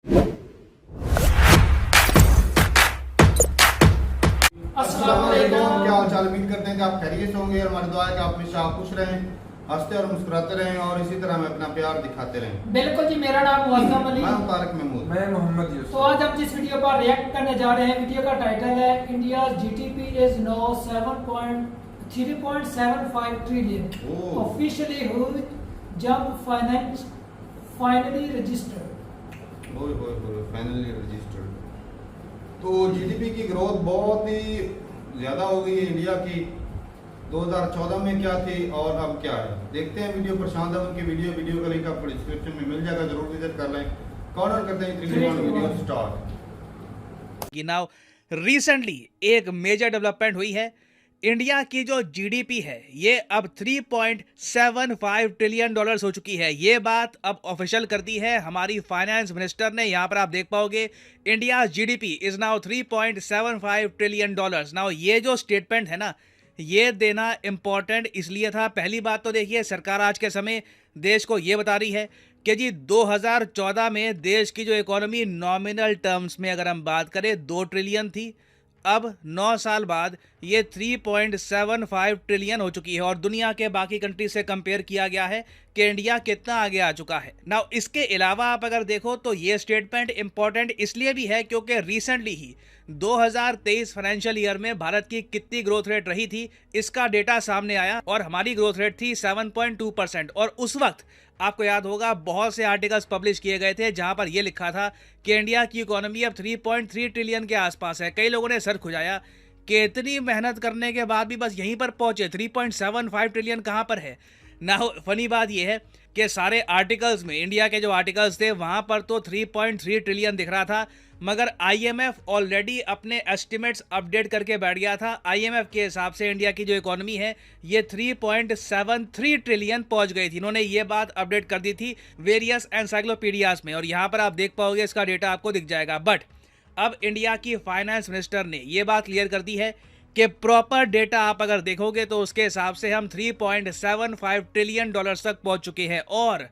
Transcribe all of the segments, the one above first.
अस्सलाम वालेकुम। क्या हाल चाल, उम्मीद करते हैं कि आप खैरियत से होंगे और हमारी दुआ है कि आप हमेशा खुश रहें, हंसते और मुस्कुराते रहें और इसी तरह हमें अपना प्यार दिखाते रहें। बिल्कुल जी, मेरा नाम मुअज़्ज़म अली, मैं तारिक महमूद, मैं मोहम्मद यूसुफ। तो आज हम जिस वीडियो पर रिएक्ट करने जा रहे हैं, वीडियो का टाइटल है India GDP is now 3.75 trillion officially huge jump finally registered. Finally registered. तो जीडीपी की ग्रोथ बहुत ही ज़्यादा हो गई है इंडिया की। 2014 में क्या थी और अब क्या है, देखते हैं वीडियो। प्रशांत अहमद की वीडियो का लिंक आपको डिस्क्रिप्शन में मिल जाएगा, जरूर विजिट कर लें। कॉर्नर करते हैं 3 2 1 वीडियो स्टार्ट। नाउ रिसेंटली एक मेजर डेवलपमेंट हुई है। इंडिया की जो जीडीपी है ये अब 3.75 ट्रिलियन डॉलर्स हो चुकी है। ये बात अब ऑफिशियल कर दी है हमारी फाइनेंस मिनिस्टर ने। यहाँ पर आप देख पाओगे India GDP is now 3.75 trillion dollars. Now ये जो स्टेटमेंट है ना, ये देना इम्पॉर्टेंट इसलिए था। पहली बात तो देखिए, सरकार आज के समय देश को ये बता रही है कि जी 2014 में देश की जो इकोनॉमी नॉमिनल टर्म्स में अगर हम बात करें 2 ट्रिलियन थी, अब 9 साल बाद ये 3.75 ट्रिलियन हो चुकी है और दुनिया के बाकी कंट्री से कंपेयर किया गया है कि इंडिया कितना आगे आ चुका है। नाउ इसके अलावा आप अगर देखो तो ये स्टेटमेंट इंपॉर्टेंट इसलिए भी है क्योंकि रिसेंटली ही 2023 फाइनेंशियल ईयर में भारत की कितनी ग्रोथ रेट रही थी इसका डेटा सामने आया और हमारी ग्रोथ रेट थी 7.2%। और उस वक्त आपको याद होगा बहुत से आर्टिकल्स पब्लिश किए गए थे जहां पर यह लिखा था कि इंडिया की इकोनॉमी अब 3.3 ट्रिलियन के आसपास है। कई लोगों ने सर खुजाया कि इतनी मेहनत करने के बाद भी बस यहीं पर पहुंचे, 3.75 ट्रिलियन कहां पर है ना। फनी बात यह है कि सारे आर्टिकल्स में, इंडिया के जो आर्टिकल्स थे वहां पर तो 3.3 ट्रिलियन दिख रहा था, मगर आईएमएफ ऑलरेडी अपने एस्टिमेट्स अपडेट करके बैठ गया था। आईएमएफ के हिसाब से इंडिया की जो इकोनॉमी है ये 3.73 ट्रिलियन पहुंच गई थी। इन्होंने ये बात अपडेट कर दी थी वेरियस एनसाइक्लोपीडियाज में और यहाँ पर आप देख पाओगे इसका डेटा आपको दिख जाएगा। बट अब इंडिया की फाइनेंस मिनिस्टर ने ये बात क्लियर कर दी है कि प्रॉपर डेटा आप अगर देखोगे तो उसके हिसाब से हम 3.75 ट्रिलियन डॉलर्स तक पहुंच चुके हैं। और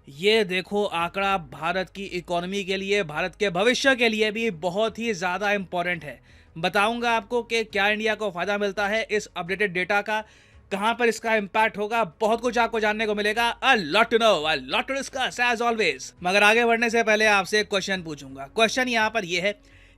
ये देखो आंकड़ा भारत की इकोनॉमी के लिए, भारत के भविष्य के लिए भी बहुत ही ज़्यादा इंपॉर्टेंट है। बताऊंगा आपको कि क्या इंडिया को फ़ायदा मिलता है इस अपडेटेड डेटा का, कहां पर इसका इंपैक्ट होगा, बहुत कुछ आपको जानने को मिलेगा। A lot to know, a lot to discuss as always. मगर आगे बढ़ने से पहले आपसे एक क्वेश्चन पूछूंगा। क्वेश्चन यहाँ पर यह है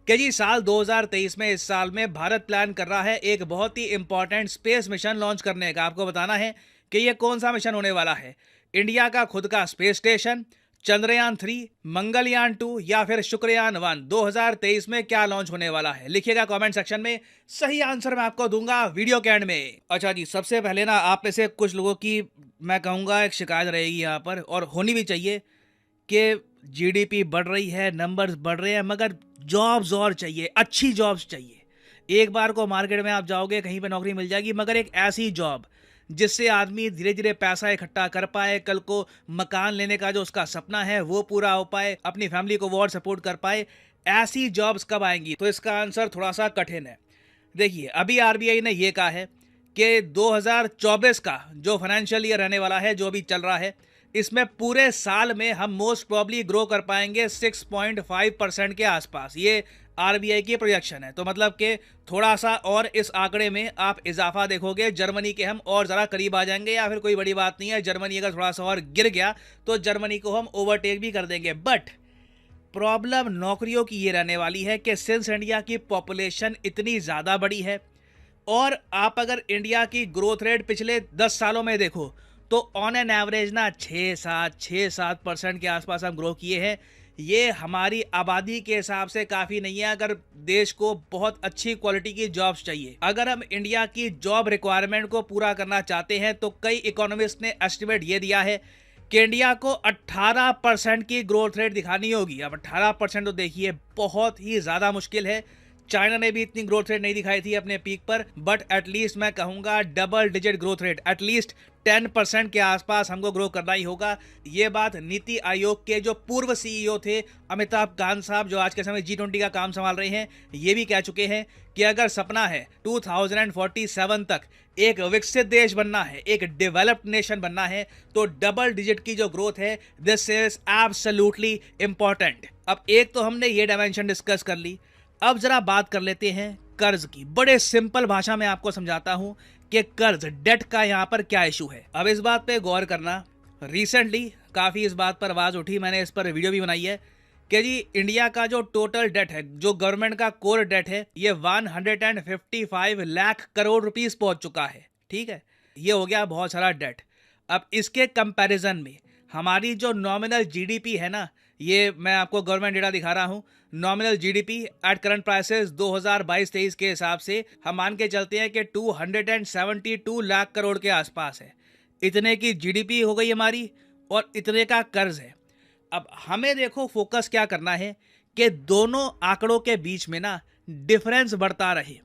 कि जी साल 2023 में, इस साल में भारत प्लान कर रहा है एक बहुत ही इंपॉर्टेंट स्पेस मिशन लॉन्च करने का। आपको बताना है कि ये कौन सा मिशन होने वाला है। इंडिया का खुद का स्पेस स्टेशन, चंद्रयान 3, मंगलयान 2 या फिर शुक्रयान 1 2023 में क्या लॉन्च होने वाला है, लिखिएगा कमेंट सेक्शन में। सही आंसर मैं आपको दूंगा वीडियो के एंड में। अच्छा जी, सबसे पहले ना आप में से कुछ लोगों की मैं कहूँगा एक शिकायत रहेगी यहाँ पर, और होनी भी चाहिए, कि जीडीपी बढ़ रही है, नंबर्स बढ़ रहे हैं, मगर जॉब्स और चाहिए, अच्छी जॉब्स चाहिए। एक बार को मार्केट में आप जाओगे कहीं पर नौकरी मिल जाएगी, मगर एक ऐसी जॉब जिससे आदमी धीरे धीरे पैसा इकट्ठा कर पाए, कल को मकान लेने का जो उसका सपना है वो पूरा हो पाए, अपनी फैमिली को वो और सपोर्ट कर पाए। ऐसी जॉब्स कब आएंगी? तो इसका आंसर थोड़ा सा कठिन है। देखिए, अभी आरबीआई ने ये कहा है कि 2024 का जो फाइनेंशियल ईयर रहने वाला है, जो अभी चल रहा है, इसमें पूरे साल में हम मोस्ट प्रॉब्ली ग्रो कर पाएंगे 6.5% के आसपास। ये आरबीआई की प्रोजेक्शन है। तो मतलब कि थोड़ा सा और इस आंकड़े में आप इजाफा देखोगे, जर्मनी के हम और ज़रा करीब आ जाएंगे, या फिर कोई बड़ी बात नहीं है, जर्मनी अगर थोड़ा सा और गिर गया तो जर्मनी को हम ओवरटेक भी कर देंगे। बट प्रॉब्लम नौकरियों की ये रहने वाली है कि सिंस इंडिया की पॉपुलेशन इतनी ज़्यादा बड़ी है और आप अगर इंडिया की ग्रोथ रेट पिछले 10 सालों में देखो तो ऑन एन एवरेज ना 6-7% के आसपास हम ग्रो किए हैं। ये हमारी आबादी के हिसाब से काफ़ी नहीं है अगर देश को बहुत अच्छी क्वालिटी की जॉब्स चाहिए। अगर हम इंडिया की जॉब रिक्वायरमेंट को पूरा करना चाहते हैं तो कई इकोनॉमिस्ट ने एस्टिमेट ये दिया है कि इंडिया को 18% की ग्रोथ रेट दिखानी होगी। अब 18% तो देखिए बहुत ही ज़्यादा मुश्किल है। चाइना ने भी इतनी ग्रोथ रेट नहीं दिखाई थी अपने पीक पर, बट एटलीस्ट मैं कहूंगा double digit growth rate, at least 10% के आसपास हमको ग्रो करना ही होगा। ये बात नीति आयोग के जो पूर्व सीईओ थे अमिताभ कांत साहब, जो आज के समय G20 का काम संभाल रहे हैं, ये भी कह चुके हैं कि अगर सपना है 2047 तक एक विकसित देश बनना है, एक डेवलप्ड नेशन बनना है, तो डबल डिजिट की जो ग्रोथ है, दिस इज एब्सोल्युटली इंपॉर्टेंट। अब एक तो हमने ये डायमेंशन डिस्कस कर ली, अब जरा बात कर लेते हैं कर्ज की। बड़े सिंपल भाषा में आपको समझाता हूं कि कर्ज, डेट का यहां पर क्या इशू है। अब इस बात पे गौर करना, रिसेंटली काफी इस बात पर आवाज उठी, मैंने इस पर वीडियो भी बनाई है कि जी इंडिया का जो टोटल डेट है, जो गवर्नमेंट का कोर डेट है, ये 155 लाख करोड़ रुपीस पहुंच चुका है। ठीक है, ये हो गया बहुत सारा डेट। अब इसके कंपैरिजन में हमारी जो नॉमिनल जीडीपी है ना, ये मैं आपको गवर्नमेंट डेटा दिखा रहा हूं, nominal GDP at current prices 2022-23 के हिसाब से हम मान के चलते हैं कि 272 लाख करोड़ के आसपास है। इतने की जीडीपी हो गई हमारी और इतने का कर्ज है। अब हमें देखो फोकस क्या करना है कि दोनों आंकड़ों के बीच में ना डिफरेंस बढ़ता रहे।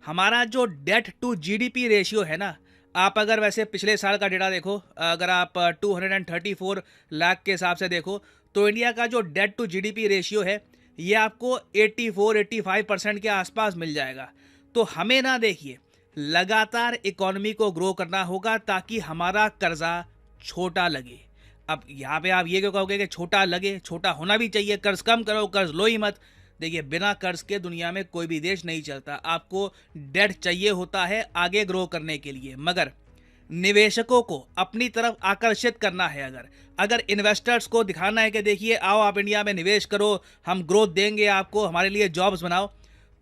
हमारा जो डेट टू जीडीपी रेशियो है ना, आप अगर वैसे पिछले साल का डेटा देखो, अगर आप 234 लाख के हिसाब से देखो, तो इंडिया का जो डेट टू जीडीपी रेशियो है, ये आपको 84-85% के आसपास मिल जाएगा। तो हमें ना देखिए, लगातार इकोनॉमी को ग्रो करना होगा ताकि हमारा कर्जा छोटा लगे। अब यहाँ पे आप ये क्यों कहोगे कि छोटा लगे? छोटा होना भी चाहिए, कर्ज कम करो, कर्ज लो ही मत। देखिए, बिना कर्ज के दुनिया में कोई भी देश नहीं चलता। आपको डेट चाहिए होता है आगे ग्रो करने के लिए, मगर निवेशकों को अपनी तरफ आकर्षित करना है। अगर इन्वेस्टर्स को दिखाना है कि देखिए आओ आप इंडिया में निवेश करो, हम ग्रोथ देंगे आपको, हमारे लिए जॉब्स बनाओ,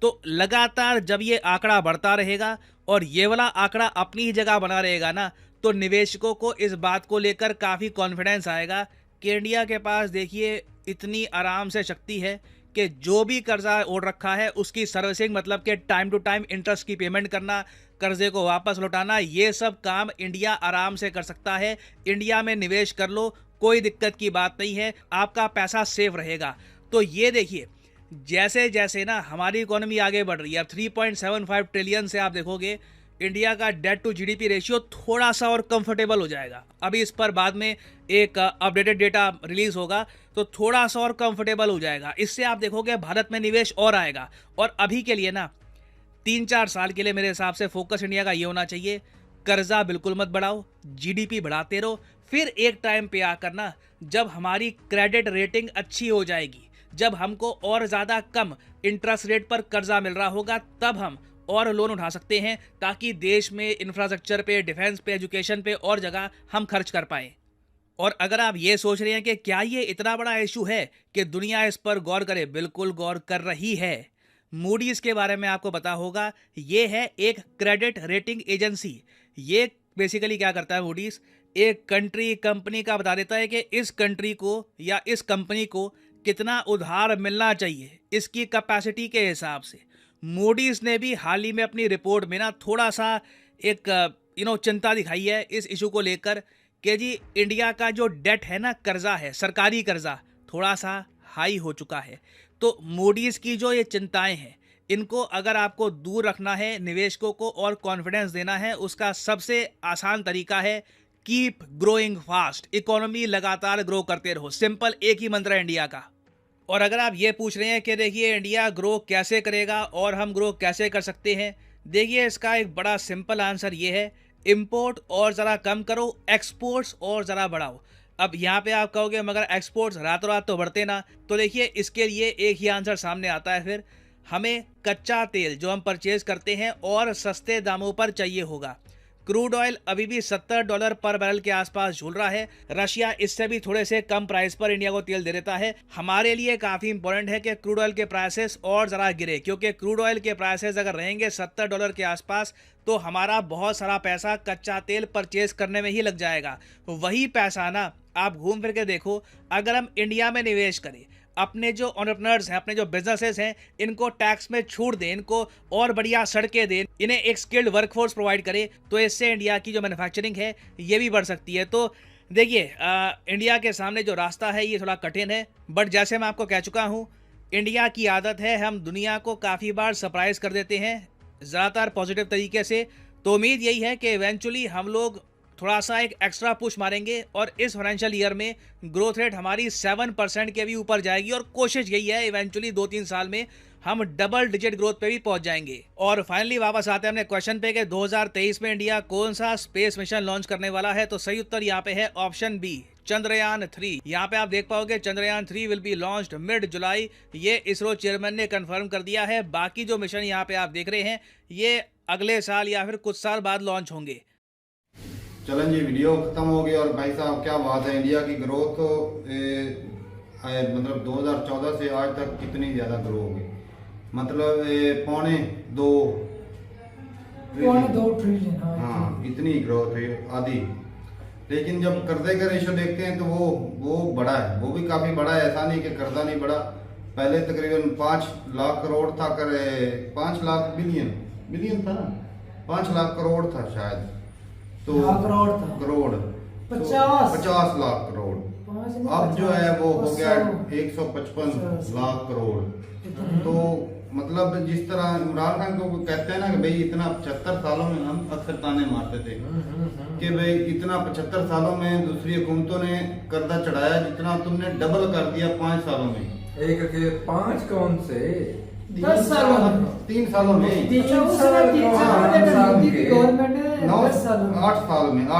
तो लगातार जब ये आंकड़ा बढ़ता रहेगा और ये वाला आंकड़ा अपनी ही जगह बना रहेगा ना, तो निवेशकों को इस बात को लेकर काफ़ी कॉन्फिडेंस आएगा कि इंडिया के पास देखिए इतनी आराम से शक्ति है कि जो भी कर्जा ओढ़ रखा है उसकी सर्विसिंग, मतलब कि टाइम टू टाइम इंटरेस्ट की पेमेंट करना, कर्जे को वापस लौटाना, ये सब काम इंडिया आराम से कर सकता है। इंडिया में निवेश कर लो, कोई दिक्कत की बात नहीं है, आपका पैसा सेफ रहेगा। तो ये देखिए, जैसे जैसे ना हमारी इकोनॉमी आगे बढ़ रही है, अब 3.75 ट्रिलियन से आप देखोगे इंडिया का डेट टू जीडीपी रेशियो थोड़ा सा और कंफर्टेबल हो जाएगा। अभी इस पर बाद में एक अपडेटेड डेटा रिलीज होगा, तो थोड़ा सा और कंफर्टेबल हो जाएगा। इससे आप देखोगे भारत में निवेश और आएगा। और अभी के लिए ना 3-4 साल के लिए मेरे हिसाब से फोकस इंडिया का ये होना चाहिए, कर्जा बिल्कुल मत बढ़ाओ, जीडीपी बढ़ाते रहो। फिर एक टाइम पे आकर ना, जब हमारी क्रेडिट रेटिंग अच्छी हो जाएगी, जब हमको और ज़्यादा कम इंटरेस्ट रेट पर कर्जा मिल रहा होगा, तब हम और लोन उठा सकते हैं, ताकि देश में इंफ्रास्ट्रक्चर पे, डिफेंस पे, एजुकेशन पे और जगह हम खर्च कर पाएं। और अगर आप ये सोच रहे हैं कि क्या ये इतना बड़ा इशू है कि दुनिया इस पर गौर करे, बिल्कुल गौर कर रही है। मूडीज के बारे में आपको पता होगा, ये है एक क्रेडिट रेटिंग एजेंसी। ये बेसिकली क्या करता है, मूडीज एक कंपनी का बता देता है कि इस कंट्री को या इस कंपनी को कितना उधार मिलना चाहिए, इसकी कैपेसिटी के हिसाब से। मूडीज ने भी हाल ही में अपनी रिपोर्ट में ना थोड़ा सा एक चिंता दिखाई है इस इशू को लेकर कि जी इंडिया का जो डेट है ना, कर्जा है, सरकारी कर्जा थोड़ा सा हाई हो चुका है। तो मूडीज की जो ये चिंताएं हैं, इनको अगर आपको दूर रखना है, निवेशकों को और कॉन्फिडेंस देना है, उसका सबसे आसान तरीका है कीप ग्रोइंग फास्ट। इकोनॉमी लगातार ग्रो करते रहो, सिंपल एक ही मंत्र है इंडिया का। और अगर आप ये पूछ रहे हैं कि देखिए इंडिया ग्रो कैसे करेगा और हम ग्रो कैसे कर सकते हैं, देखिए इसका एक बड़ा सिंपल आंसर ये है, इंपोर्ट और ज़रा कम करो, एक्सपोर्ट्स और ज़रा बढ़ाओ। अब यहाँ पे आप कहोगे मगर एक्सपोर्ट्स रातों रात तो बढ़ते ना, तो देखिए इसके लिए एक ही आंसर सामने आता है, फिर हमें कच्चा तेल जो हम परचेज करते हैं और सस्ते दामों पर चाहिए होगा। क्रूड ऑयल अभी भी $70 पर बैरल के आसपास झूल रहा है। रशिया इससे भी थोड़े से कम प्राइस पर इंडिया को तेल दे देता है। हमारे लिए काफ़ी इंपॉर्टेंट है कि क्रूड ऑयल के प्राइसेस और ज़रा गिरे, क्योंकि क्रूड ऑयल के प्राइसेस अगर रहेंगे $70 के आसपास, तो हमारा बहुत सारा पैसा कच्चा तेल परचेज करने में ही लग जाएगा। वही पैसा ना आप घूम फिर के देखो, अगर हम इंडिया में निवेश करें, अपने जो एंटरप्रेन्योर्स हैं, अपने जो बिजनेसेस हैं, इनको टैक्स में छूट दें, इनको और बढ़िया सड़कें दें, इन्हें एक स्किल्ड वर्कफोर्स प्रोवाइड करें, तो इससे इंडिया की जो मैन्युफैक्चरिंग है ये भी बढ़ सकती है। तो देखिए इंडिया के सामने जो रास्ता है ये थोड़ा कठिन है, बट जैसे मैं आपको कह चुका हूँ, इंडिया की आदत है हम दुनिया को काफ़ी बार सरप्राइज कर देते हैं, ज़्यादातर पॉजिटिव तरीके से। तो उम्मीद यही है कि इवेंचुअली हम लोग थोड़ा सा एक एक्स्ट्रा पुश मारेंगे और इस फाइनेंशियल ईयर में ग्रोथ रेट हमारी 7% के भी ऊपर जाएगी और कोशिश यही है इवेंचुअली 2-3 साल में हम डबल डिजिट ग्रोथ पे भी पहुंच जाएंगे। और फाइनली वापस आते हैं अपने क्वेश्चन पे कि 2023 में इंडिया कौन सा स्पेस मिशन लॉन्च करने वाला है। तो सही उत्तर यहाँ पे है ऑप्शन बी, चंद्रयान 3। यहाँ पे आप देख पाओगे Chandrayaan 3 will be launched mid July. ये इसरो चेयरमैन ने कंफर्म कर दिया है। बाकी जो मिशन यहाँ पे आप देख रहे हैं ये अगले साल या फिर कुछ साल बाद लॉन्च होंगे। चलें जी, वीडियो खत्म हो गई। और भाई साहब क्या बात है, इंडिया की ग्रोथ तो मतलब 2014 से आज तक कितनी ज़्यादा ग्रो हो गई, मतलब पौने दो ट्रिलियन। हाँ, इतनी ग्रोथ है आधी। लेकिन जब कर्जे का रेशो देखते हैं तो वो बड़ा है, वो भी काफ़ी बड़ा है। ऐसा नहीं कि कर्जा नहीं बड़ा। पहले तकरीबन 5 लाख करोड़ था, 5 लाख बिलियन था ना, 5 लाख करोड़ था शायद। तो करोड़ 50 लाख करोड़। अब जो है वो हो गया 155 लाख करोड़। तो मतलब जिस तरह इमरान खान को कहते हैं ना कि भाई इतना 75 सालों में, हम अक्सर ताने मारते थे कि भाई इतना 75 सालों में दूसरी हुकूमतों ने कर्जा चढ़ाया, जितना तुमने डबल कर दिया 5 सालों में। एक के 5 कौन से 10 सालों में, 3 सालों में, 8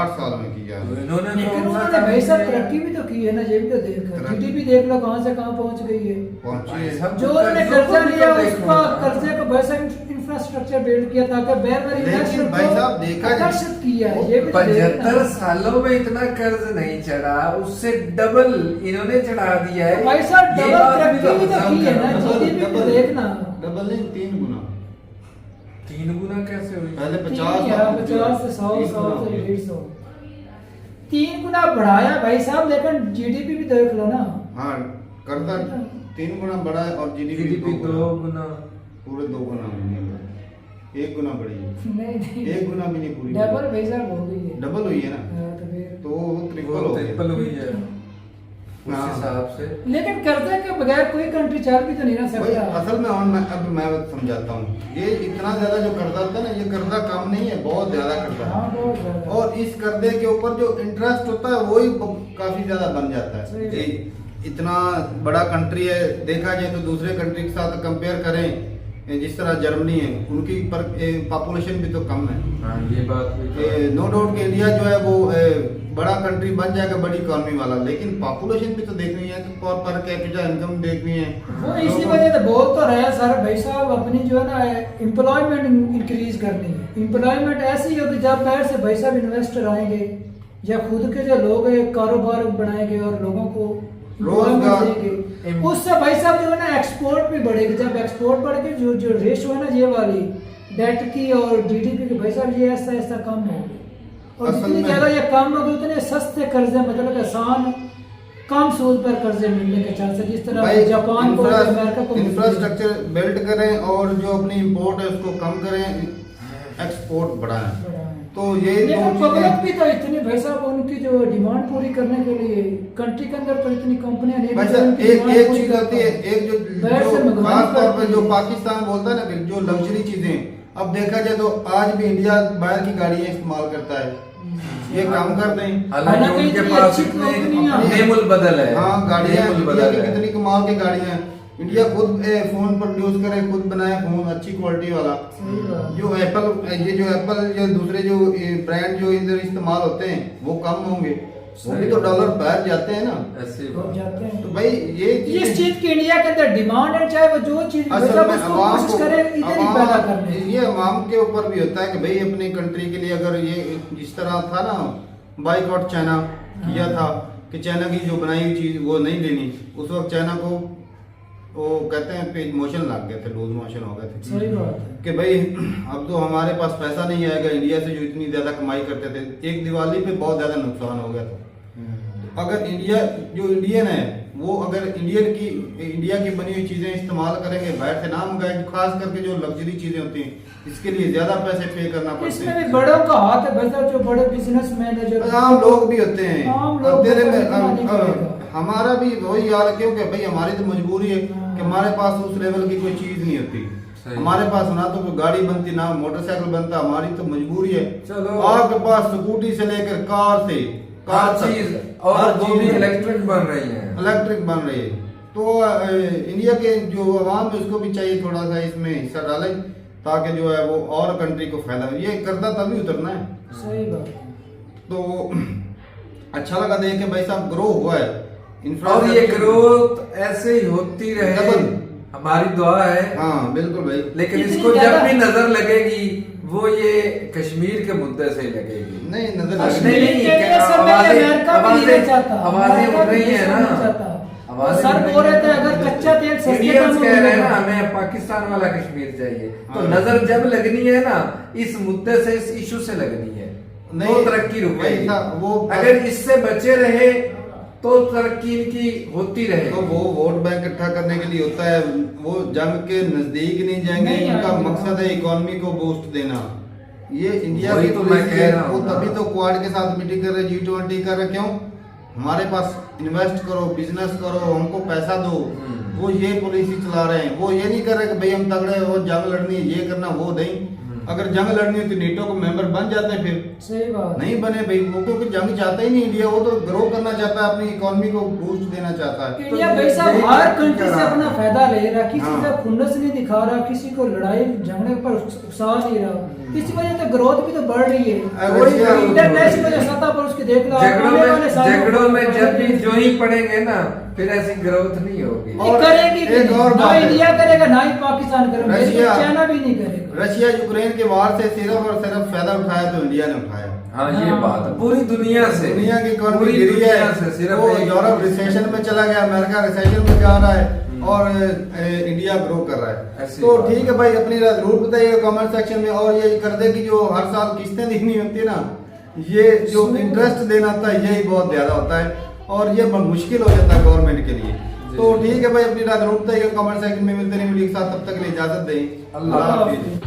साल में किया। इन्होंने लेकिन उन्होंने भाई साहब तरक्की भी तो की है ना, ये भी तो देखो, जीडीपी देख लो कहां से कहां पहुंच गई है। जो उन्होंने कर्जा लिया उसका कर्जे को वैसा इंफ्रास्ट्रक्चर बिल्ड किया ताकि बैर लेकिन भाई साहब देखा आकर्षित किया है। ये भी 75 सालों में इतना कर्ज नहीं चढ़ा, उससे डबल इन्होंने चढ़ा दिया है। भाई साहब डबल तरक्की भी तो की है ना, जीडीपी तो देखना। डबल नहीं, 3 गुना। 3 गुना कैसे हुई? पहले 50 से 100 से 150 3 गुना बढ़ाया भाई साहब, लेकिन जीडीपी भी देख लो ना। हाँ, कर्जा 3 गुना बढ़ा है और जीडीपी 2 गुना, पूरे 2 गुना नहीं, 1 गुना बढ़ी है। नहीं 1 गुना भी नहीं पूरी, डबल भाई साहब हो गई है। डबल हुई है ना, तो फिर तो ट्रिपल हुई है उस हाँ। हिसाब से। लेकिन कर्जे के बगैर कोई कंट्री चल भी तो नहीं रह भाई सकता। असल में मैं समझाता हूँ, ये इतना ज्यादा जो कर्जा था ना, ये कर्जा कम नहीं है, बहुत ज्यादा कर्जा है। हाँ, बहुत ज्यादा। और इस कर्जे के ऊपर जो इंटरेस्ट होता है वही काफी ज्यादा बन जाता है। सही। इतना बड़ा कंट्री है, देखा जाए तो दूसरे कंट्री के साथ कंपेयर करें, जिस तरह जर्मनी है, उनकी पर पॉपुलेशन भी तो कम है। हाँ, ये बात भी नो डाउट कि इंडिया जो है वो बड़ा कंट्री बन जाएगा, बड़ी इकोनॉमी वाला, लेकिन पॉपुलेशन भी तो देखनी है, तो पर कैपिटा इनकम देखनी है। वो इसी वजह से बोल तो रहे सर भाई साहब, अपनी जो है ना एम्प्लॉयमेंट इंक्रीज करनी है। एम्प्लॉयमेंट ऐसी होगी जब बाहर से भाई साहब इन्वेस्टर आएंगे या खुद के जो लोग हैं कारोबार बनाएंगे और लोगों को रोजगार देंगे, उससे भाई साहब जो है ना एक्सपोर्ट भी बढ़ेगी। जब एक्सपोर्ट बढ़ के जो रेशो है ना ये वाली डेट की और जीडीपी की, भाई साहब ये ऐसा ऐसा कम होगी। और जितनी ज्यादा ये कम होगी उतने सस्ते कर्जे, मतलब आसान कम सूद पर कर्जे मिलने के चांस है। जिस तरह जापान को, अमेरिका को इंफ्रास्ट्रक्चर बिल्ड करें और जो अपनी इंपोर्ट है उसको कम करें, एक्सपोर्ट बढ़ाएं। तो ये पब्लिक भी तो इतनी भाई साहब, उनकी जो डिमांड पूरी करने के लिए कंट्री के अंदर तो इतनी कंपनियां नहीं। एक चीज होती है, एक जो खास तौर पर जो पाकिस्तान बोलता है ना कि जो लग्जरी चीजें, अब देखा जाए तो आज भी इंडिया बाहर की गाड़ियां इस्तेमाल करता है, ये काम कर दें। हालांकि उनके पास इतने मुल्क बदल है। हाँ, गाड़ियां इंडिया की कितनी कमाल की गाड़ियां हैं। इंडिया खुद फोन प्रोड्यूस करे, खुद बनाए फोन अच्छी क्वालिटी वाला। जो एप्पल जो दूसरे जो ब्रांड जो इधर इस्तेमाल होते हैं वो कम होंगे, वो भी तो डॉलर बाहर जाते हैं ना, ऐसे जाते हैं। तो भाई ये इस चीज की इंडिया के अंदर डिमांड है, चाहे वो जो चीज कोशिश करे इधर ही पैदा करने। ये अवाम के ऊपर भी होता है कि भाई अपनी कंट्री के लिए, अगर ये जिस तरह था ना बाइकआउट चाइना किया था कि चाइना की जो बनाई हुई चीज वो नहीं लेनी, उस वक्त चाइना को वो कहते हैं पे मोशन लग गए थे, लूज मोशन हो गए थे। सही बात है कि भाई अब तो हमारे पास पैसा नहीं आएगा, इंडिया से जो इतनी ज्यादा कमाई करते थे, एक दिवाली पे बहुत ज्यादा नुकसान हो गया था। तो अगर इंडिया जो इंडियन है वो अगर इंडिया की बनी हुई चीजें इस्तेमाल करेंगे, बाहर से ना मंगाए, खास करके जो लग्जरी चीजें होती हैं इसके लिए ज्यादा पैसे पे करना पड़ते इसमें हैं। भी बड़ों का हाथ है, जो बड़े बिजनेसमैन है, जो आम लोग भी होते हैं। आम लोग हमारा भी वही हाल है, क्योंकि भाई हमारी तो मजबूरी है कि हमारे पास उस लेवल की कोई चीज नहीं होती। सही। हमारे पास ना तो कोई गाड़ी बनती ना मोटरसाइकिल बनता, हमारी तो मजबूरी है। चलो। आपके पास स्कूटी से लेकर कार से हर तक, चीज, और हर वो चीज भी इलेक्ट्रिक बन रही है। इलेक्ट्रिक बन रही है। तो इंडिया के जो अवाम है उसको भी चाहिए थोड़ा सा इसमें हिस्सा डालें, ताकि जो है वो और कंट्री को फायदा हो। ये करता तभी उतरना है। सही बात है। तो अच्छा लगा देख के भाई साहब ग्रो हुआ है और ये ग्रोथ ऐसे ही होती रहे, डबल। हमारी दुआ है। हाँ बिल्कुल भाई। लेकिन इतनी इसको जब ज्यादा- भी नजर लगेगी वो ये कश्मीर के मुद्दे से ही लगेगी। नहीं नजर कश्मीर लगनी नहीं, के लिए सब में आवाजें- अमेरिका भी नहीं आवाजें- चाहता, आवाजें अमेरिका उठ रही भी हैं नहीं ना। चाहता। वो आवाजें सर उठ रही बोल रहे थे हैं। अगर कच्चा तेल सस्ते इंडियंस दाम में कह रहे हैं ना मिलेगा। हमें पाकिस्तान वाला कश्मीर चाहिए, तो हाँ। नजर जब लगनी है ना इस मुद्दे से, इस इशू से लगनी है, नहीं, तो तरक्की वही रुकेगी। था, वो- अगर इससे बचे रहे तो तरक्की इनकी होती रहे। तो वो वोट बैंक इकट्ठा करने के लिए होता है, वो जंग के नजदीक नहीं जाएंगे। नहीं उनका आएंगे। मकसद है इकोनॉमी को बूस्ट देना। ये इंडिया वही की तो मैं policy कह है, रहा हूं वो ना। तभी तो क्वाड के साथ मीटिंग कर रहे, G20 कर रहे। क्यों? हमारे पास इन्वेस्ट करो, बिजनेस करो, हमको पैसा दो। वो ये पॉलिसी चला रहे हैं। वो ये नहीं कर रहे कि भाई हम तगड़े हो, जंग लड़नी है, ये करना, वो नहीं। अगर जंग लड़नी है तो नेटो को मेंबर बन जाते हैं, फिर सही बात है। नहीं बने भाई वो, क्योंकि जंग चाहता ही नहीं इंडिया। वो तो ग्रो करना चाहता है, अपनी इकोनॉमी को बूस्ट देना चाहता है। इंडिया भाई साहब यही हर तरक्की कंट्री कर से रहा अपना है। फायदा ले रहा, किसी हाँ। का खुन्नस नहीं दिखा रहा, किसी को लड़ाई झगड़े पर उकसा नहीं रहा। इसी वजह से ग्रोथ भी तो बढ़ रही है। अगर वही क्या- इंटरनेशनल जो सतह पर उसकी देख लो आप, आने वाले सालों में- झगड़ों में जब भी जो ही पड़ेंगे ना फिर ऐसी ग्रोथ नहीं होगी। नहीं करेगी भी एक नहीं। और ना बात है। इंडिया करेगा ना ही पाकिस्तान करेगा, रशिया- चाइना भी नहीं करेगा। रशिया यूक्रेन के वार से सिर्फ और सिर्फ फायदा उठाया तो इंडिया ने उठाया। हाँ ये हाँ। बात है। पूरी दुनिया से, दुनिया की इकोनॉमी पूरी गिरी दुनिया है। से सिर्फ वो एक- यूरोप रिसेशन में चला गया, अमेरिका रिसेशन में जा रहा है, और इंडिया ग्रो कर रहा है। ऐसी तो बात ठीक है भाई, अपनी राय जरूर बताइएगा कमेंट सेक्शन में। और ये कर दे कि जो हर साल किस्तें देनी होती है ना, ये जो इंटरेस्ट देना होता है यही बहुत ज्यादा होता है, और ये बहुत मुश्किल हो जाता है गवर्नमेंट के लिए। तो ठीक है भाई, अपनी राय जरूर बताइएगा कमेंट सेक्शन में। मिलते नहीं वीडियो के साथ, तब तक के लिए इजाजत दें। अल्लाह हाफिज।